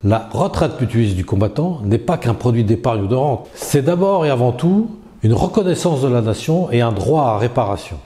La retraite mutualiste du combattant n'est pas qu'un produit d'épargne ou de rente. C'est d'abord et avant tout une reconnaissance de la nation et un droit à réparation.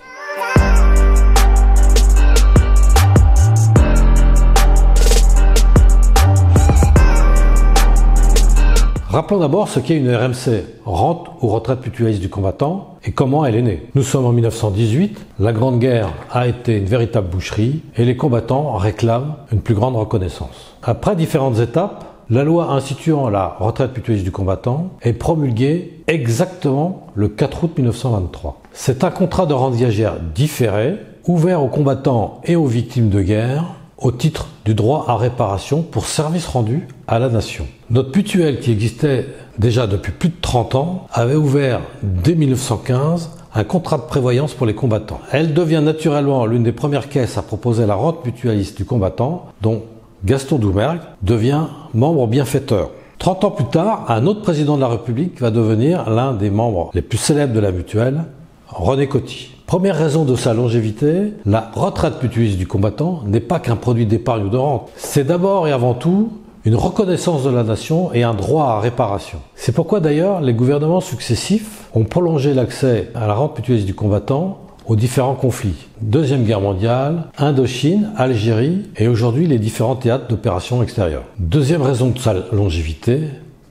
Rappelons d'abord ce qu'est une RMC, rente ou retraite mutualiste du combattant, et comment elle est née. Nous sommes en 1918, la Grande Guerre a été une véritable boucherie et les combattants réclament une plus grande reconnaissance. Après différentes étapes, la loi instituant la retraite mutualiste du combattant est promulguée exactement le 4 août 1923. C'est un contrat de rente viagère différé, ouvert aux combattants et aux victimes de guerre, au titre du droit à réparation pour service rendu à la nation. Notre mutuelle, qui existait déjà depuis plus de 30 ans, avait ouvert dès 1915 un contrat de prévoyance pour les combattants. Elle devient naturellement l'une des premières caisses à proposer la rente mutualiste du combattant, dont Gaston Doumergue devient membre bienfaiteur. 30 ans plus tard, un autre président de la République va devenir l'un des membres les plus célèbres de la mutuelle, René Coty. Première raison de sa longévité, la retraite mutualiste du combattant n'est pas qu'un produit d'épargne ou de rente. C'est d'abord et avant tout une reconnaissance de la nation et un droit à réparation. C'est pourquoi d'ailleurs les gouvernements successifs ont prolongé l'accès à la rente mutualiste du combattant aux différents conflits. Deuxième Guerre mondiale, Indochine, Algérie et aujourd'hui les différents théâtres d'opérations extérieures. Deuxième raison de sa longévité,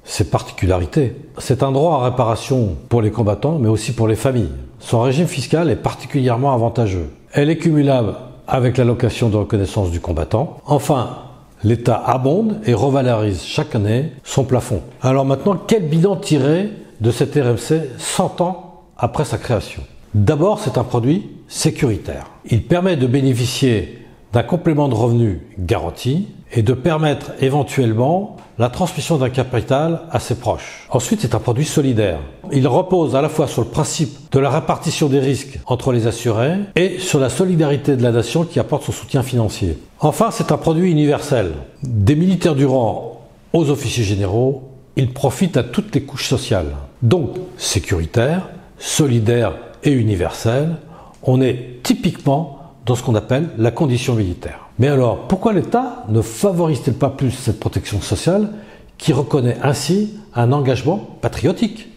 ses particularités. C'est un droit à réparation pour les combattants mais aussi pour les familles. Son régime fiscal est particulièrement avantageux. Elle est cumulable avec l'allocation de reconnaissance du combattant. Enfin, l'État abonde et revalorise chaque année son plafond. Alors maintenant, quel bilan tirer de cette RMC 100 ans après sa création? D'abord, c'est un produit sécuritaire. Il permet de bénéficier d'un complément de revenu garanti et de permettre éventuellement la transmission d'un capital à ses proches. Ensuite, c'est un produit solidaire. Il repose à la fois sur le principe de la répartition des risques entre les assurés et sur la solidarité de la nation qui apporte son soutien financier. Enfin, c'est un produit universel. Des militaires du rang aux officiers généraux, il profite à toutes les couches sociales. Donc, sécuritaire, solidaire et universel, on est typiquement dans ce qu'on appelle la condition militaire. Mais alors, pourquoi l'État ne favorise-t-il pas plus cette protection sociale qui reconnaît ainsi un engagement patriotique ?